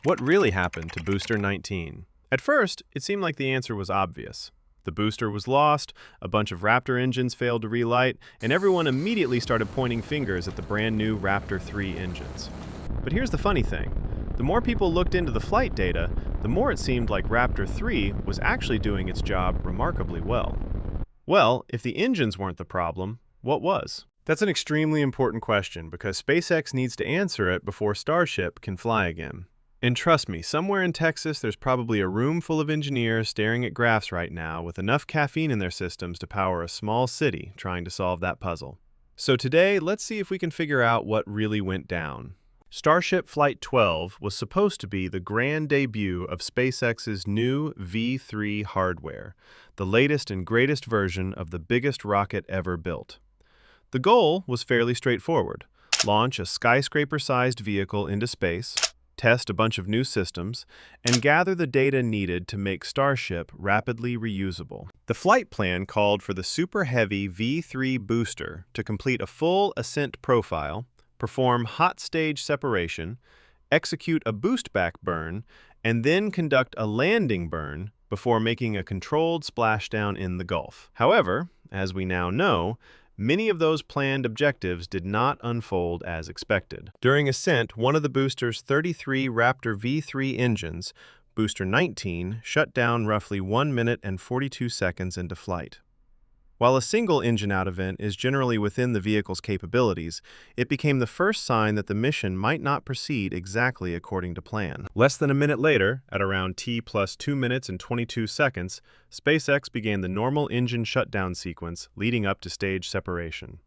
What really happened to Booster 19? At first, it seemed like the answer was obvious. The booster was lost, a bunch of Raptor engines failed to relight, and everyone immediately started pointing fingers at the brand new Raptor 3 engines. But here's the funny thing. The more people looked into the flight data, the more it seemed like Raptor 3 was actually doing its job remarkably well. Well, if the engines weren't the problem, what was? That's an extremely important question because SpaceX needs to answer it before Starship can fly again. And trust me, somewhere in Texas there's probably a room full of engineers staring at graphs right now with enough caffeine in their systems to power a small city trying to solve that puzzle. So today, let's see if we can figure out what really went down. Starship Flight 12 was supposed to be the grand debut of SpaceX's new V3 hardware, the latest and greatest version of the biggest rocket ever built. The goal was fairly straightforward: launch a skyscraper-sized vehicle into space, test a bunch of new systems, and gather the data needed to make Starship rapidly reusable. The flight plan called for the super heavy V3 booster to complete a full ascent profile, perform hot stage separation, execute a boostback burn, and then conduct a landing burn before making a controlled splashdown in the Gulf. However, as we now know, many of those planned objectives did not unfold as expected. During ascent, one of the booster's 33 Raptor V3 engines, Booster 19, shut down roughly 1 minute and 42 seconds into flight. While a single engine-out event is generally within the vehicle's capabilities, it became the first sign that the mission might not proceed exactly according to plan. Less than a minute later, at around T plus 2 minutes and 22 seconds, SpaceX began the normal engine shutdown sequence leading up to stage separation.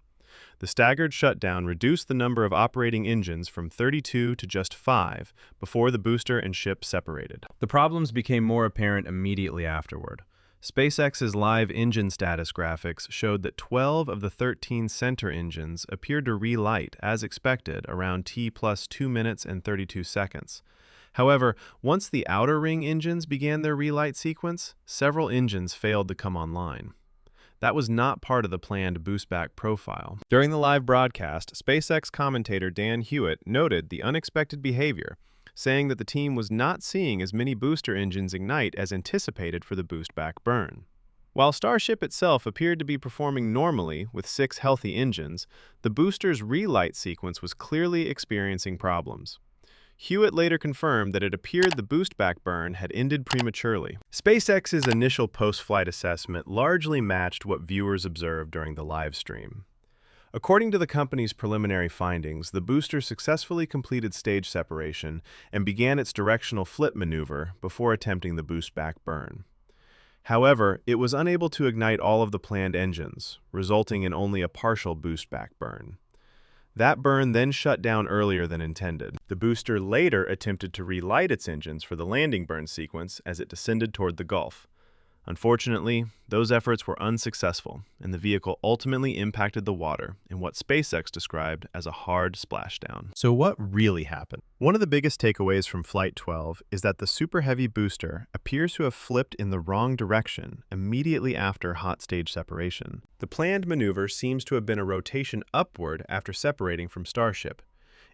The staggered shutdown reduced the number of operating engines from 32 to just 5 before the booster and ship separated. The problems became more apparent immediately afterward. SpaceX's live engine status graphics showed that 12 of the 13 center engines appeared to relight as expected around T plus 2 minutes and 32 seconds. However, once the outer ring engines began their relight sequence, several engines failed to come online. That was not part of the planned boostback profile. During the live broadcast, SpaceX commentator Dan Hewitt noted the unexpected behavior, saying that the team was not seeing as many booster engines ignite as anticipated for the boostback burn. While Starship itself appeared to be performing normally with 6 healthy engines, the booster's relight sequence was clearly experiencing problems. Hewitt later confirmed that it appeared the boostback burn had ended prematurely. SpaceX's initial post-flight assessment largely matched what viewers observed during the live stream. According to the company's preliminary findings, the booster successfully completed stage separation and began its directional flip maneuver before attempting the boostback burn. However, it was unable to ignite all of the planned engines, resulting in only a partial boostback burn. That burn then shut down earlier than intended. The booster later attempted to relight its engines for the landing burn sequence as it descended toward the Gulf. Unfortunately, those efforts were unsuccessful, and the vehicle ultimately impacted the water in what SpaceX described as a hard splashdown. So what really happened? One of the biggest takeaways from Flight 12 is that the Super Heavy booster appears to have flipped in the wrong direction immediately after hot stage separation. The planned maneuver seems to have been a rotation upward after separating from Starship.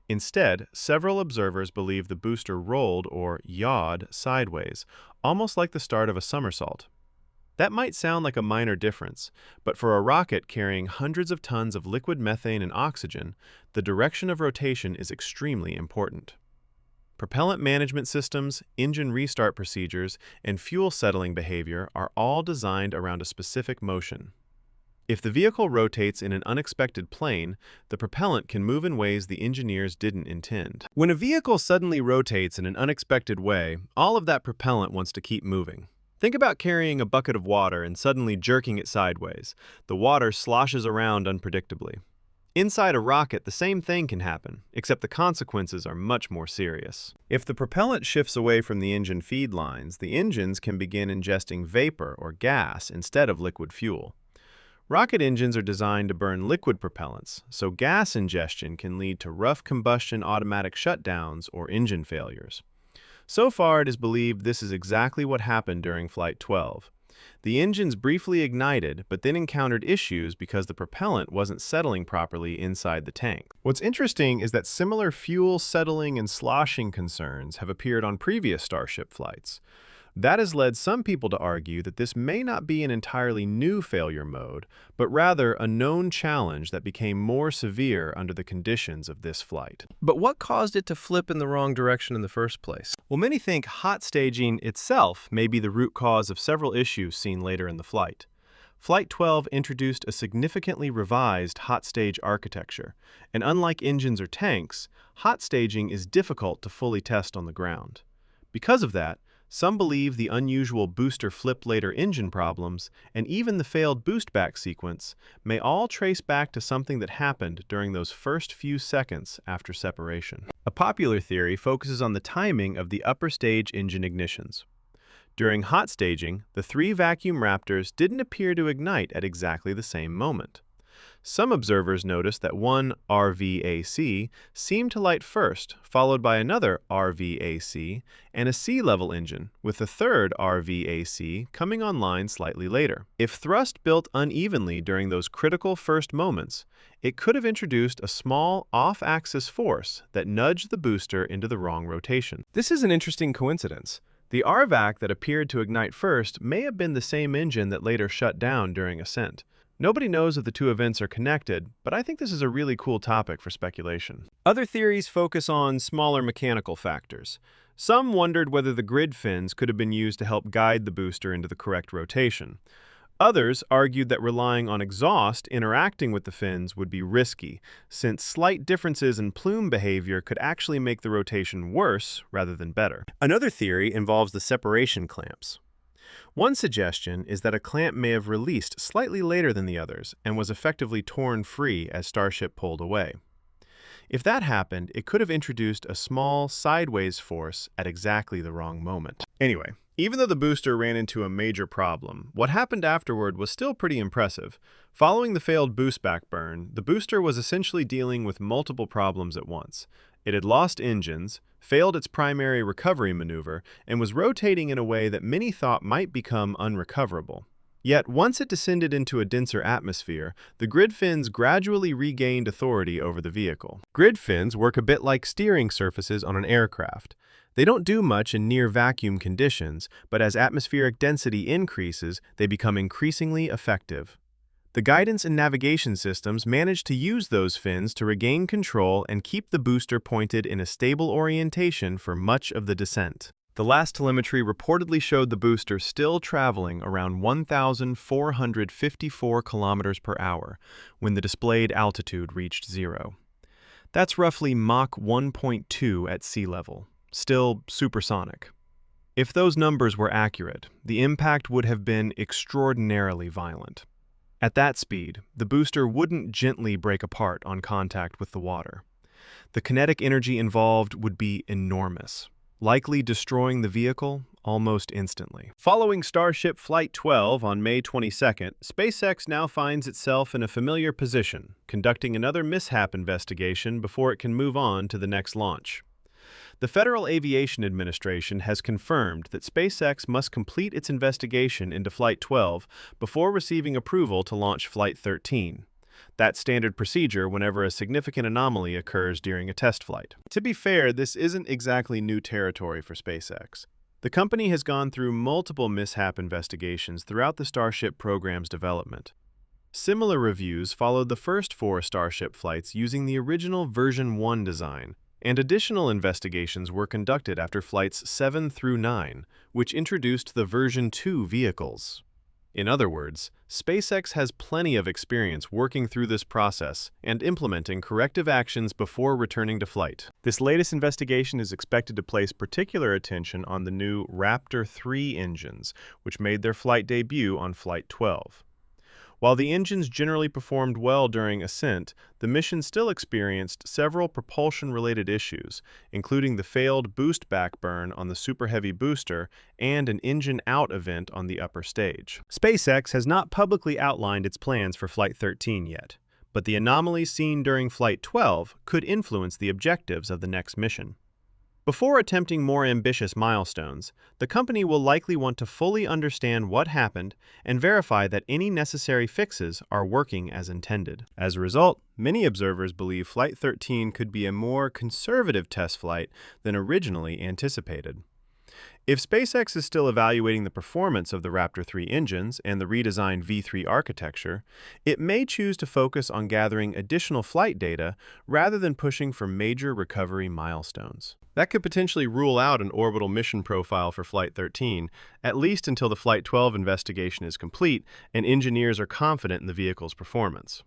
Instead, several observers believe the booster rolled or yawed sideways, almost like the start of a somersault. That might sound like a minor difference, but for a rocket carrying hundreds of tons of liquid methane and oxygen, the direction of rotation is extremely important. Propellant management systems, engine restart procedures, and fuel settling behavior are all designed around a specific motion. If the vehicle rotates in an unexpected plane, the propellant can move in ways the engineers didn't intend. When a vehicle suddenly rotates in an unexpected way, all of that propellant wants to keep moving. Think about carrying a bucket of water and suddenly jerking it sideways. The water sloshes around unpredictably. Inside a rocket, the same thing can happen, except the consequences are much more serious. If the propellant shifts away from the engine feed lines, the engines can begin ingesting vapor or gas instead of liquid fuel. Rocket engines are designed to burn liquid propellants, so gas ingestion can lead to rough combustion automatic shutdowns or engine failures. So far, it is believed this is exactly what happened during Flight 12. The engines briefly ignited, but then encountered issues because the propellant wasn't settling properly inside the tank. What's interesting is that similar fuel settling and sloshing concerns have appeared on previous Starship flights. That has led some people to argue that this may not be an entirely new failure mode, but rather a known challenge that became more severe under the conditions of this flight. But what caused it to flip in the wrong direction in the first place? Well, many think hot staging itself may be the root cause of several issues seen later in the flight. Flight 12 introduced a significantly revised hot stage architecture, and unlike engines or tanks, hot staging is difficult to fully test on the ground. Because of that, some believe the unusual booster flip later engine problems and even the failed boostback sequence may all trace back to something that happened during those first few seconds after separation. A popular theory focuses on the timing of the upper stage engine ignitions. During hot staging, the 3 vacuum Raptors didn't appear to ignite at exactly the same moment. Some observers noticed that one RVac seemed to light first, followed by another RVac and a sea-level engine, with the third RVac coming online slightly later. If thrust built unevenly during those critical first moments, it could have introduced a small off-axis force that nudged the booster into the wrong rotation. This is an interesting coincidence. The RVac that appeared to ignite first may have been the same engine that later shut down during ascent. Nobody knows if the two events are connected, but I think this is a really cool topic for speculation. Other theories focus on smaller mechanical factors. Some wondered whether the grid fins could have been used to help guide the booster into the correct rotation. Others argued that relying on exhaust interacting with the fins would be risky, since slight differences in plume behavior could actually make the rotation worse rather than better. Another theory involves the separation clamps. One suggestion is that a clamp may have released slightly later than the others and was effectively torn free as Starship pulled away. If that happened, it could have introduced a small sideways force at exactly the wrong moment. Anyway, even though the booster ran into a major problem, what happened afterward was still pretty impressive. Following the failed boostback burn, the booster was essentially dealing with multiple problems at once. It had lost engines, failed its primary recovery maneuver, and was rotating in a way that many thought might become unrecoverable. Yet, once it descended into a denser atmosphere, the grid fins gradually regained authority over the vehicle. Grid fins work a bit like steering surfaces on an aircraft. They don't do much in near-vacuum conditions, but as atmospheric density increases, they become increasingly effective. The guidance and navigation systems manage to use those fins to regain control and keep the booster pointed in a stable orientation for much of the descent. The last telemetry reportedly showed the booster still traveling around 1,454 kilometers per hour when the displayed altitude reached 0. That's roughly Mach 1.2 at sea level, still supersonic. If those numbers were accurate, the impact would have been extraordinarily violent. At that speed, the booster wouldn't gently break apart on contact with the water. The kinetic energy involved would be enormous, likely destroying the vehicle almost instantly. Following Starship Flight 12 on May 22nd, SpaceX now finds itself in a familiar position, conducting another mishap investigation before it can move on to the next launch. The Federal Aviation Administration has confirmed that SpaceX must complete its investigation into Flight 12 before receiving approval to launch Flight 13. That's standard procedure whenever a significant anomaly occurs during a test flight. To be fair, this isn't exactly new territory for SpaceX. The company has gone through multiple mishap investigations throughout the Starship program's development. Similar reviews followed the first 4 Starship flights using the original version 1 design, and additional investigations were conducted after flights 7 through 9, which introduced the version 2 vehicles. In other words, SpaceX has plenty of experience working through this process and implementing corrective actions before returning to flight. This latest investigation is expected to place particular attention on the new Raptor 3 engines, which made their flight debut on Flight 12. While the engines generally performed well during ascent, the mission still experienced several propulsion-related issues, including the failed boostback burn on the Super Heavy booster and an engine-out event on the upper stage. SpaceX has not publicly outlined its plans for Flight 13 yet, but the anomalies seen during Flight 12 could influence the objectives of the next mission. Before attempting more ambitious milestones, the company will likely want to fully understand what happened and verify that any necessary fixes are working as intended. As a result, many observers believe Flight 13 could be a more conservative test flight than originally anticipated. If SpaceX is still evaluating the performance of the Raptor 3 engines and the redesigned V3 architecture, it may choose to focus on gathering additional flight data rather than pushing for major recovery milestones. That could potentially rule out an orbital mission profile for Flight 13, at least until the Flight 12 investigation is complete and engineers are confident in the vehicle's performance.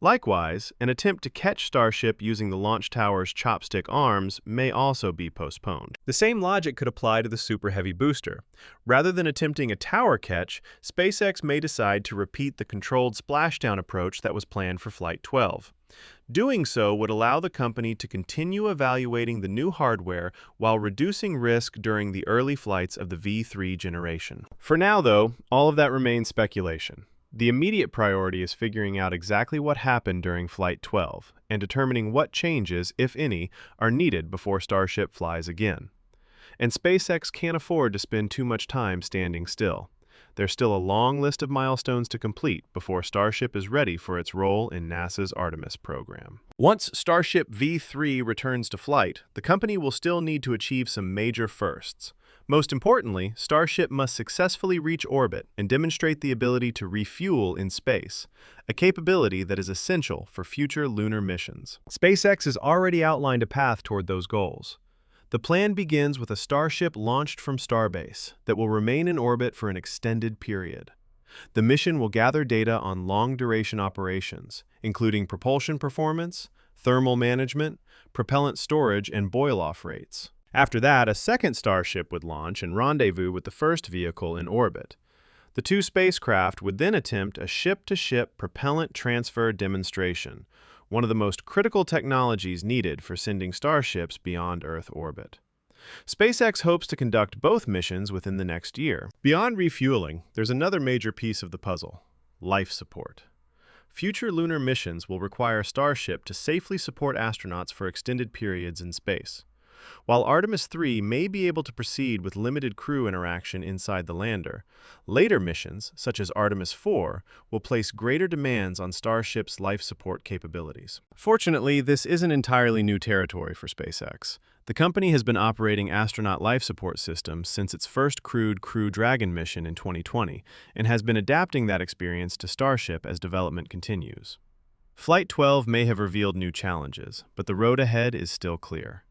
Likewise, an attempt to catch Starship using the launch tower's chopstick arms may also be postponed. The same logic could apply to the Super Heavy booster. Rather than attempting a tower catch, SpaceX may decide to repeat the controlled splashdown approach that was planned for Flight 12. Doing so would allow the company to continue evaluating the new hardware while reducing risk during the early flights of the V3 generation. For now, though, all of that remains speculation. The immediate priority is figuring out exactly what happened during Flight 12 and determining what changes, if any, are needed before Starship flies again. And SpaceX can't afford to spend too much time standing still. There's still a long list of milestones to complete before Starship is ready for its role in NASA's Artemis program. Once Starship V3 returns to flight, the company will still need to achieve some major firsts. Most importantly, Starship must successfully reach orbit and demonstrate the ability to refuel in space, a capability that is essential for future lunar missions. SpaceX has already outlined a path toward those goals. The plan begins with a Starship launched from Starbase that will remain in orbit for an extended period. The mission will gather data on long-duration operations, including propulsion performance, thermal management, propellant storage, and boil-off rates. After that, a second Starship would launch and rendezvous with the first vehicle in orbit. The two spacecraft would then attempt a ship-to-ship propellant transfer demonstration, one of the most critical technologies needed for sending Starships beyond Earth orbit. SpaceX hopes to conduct both missions within the next year. Beyond refueling, there's another major piece of the puzzle: life support. Future lunar missions will require Starship to safely support astronauts for extended periods in space. While Artemis 3 may be able to proceed with limited crew interaction inside the lander, later missions, such as Artemis 4, will place greater demands on Starship's life support capabilities. Fortunately, this isn't entirely new territory for SpaceX. The company has been operating astronaut life support systems since its first crewed Crew Dragon mission in 2020 and has been adapting that experience to Starship as development continues. Flight 12 may have revealed new challenges, but the road ahead is still clear.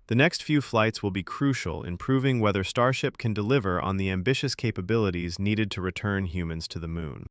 The next few flights will be crucial in proving whether Starship can deliver on the ambitious capabilities needed to return humans to the Moon.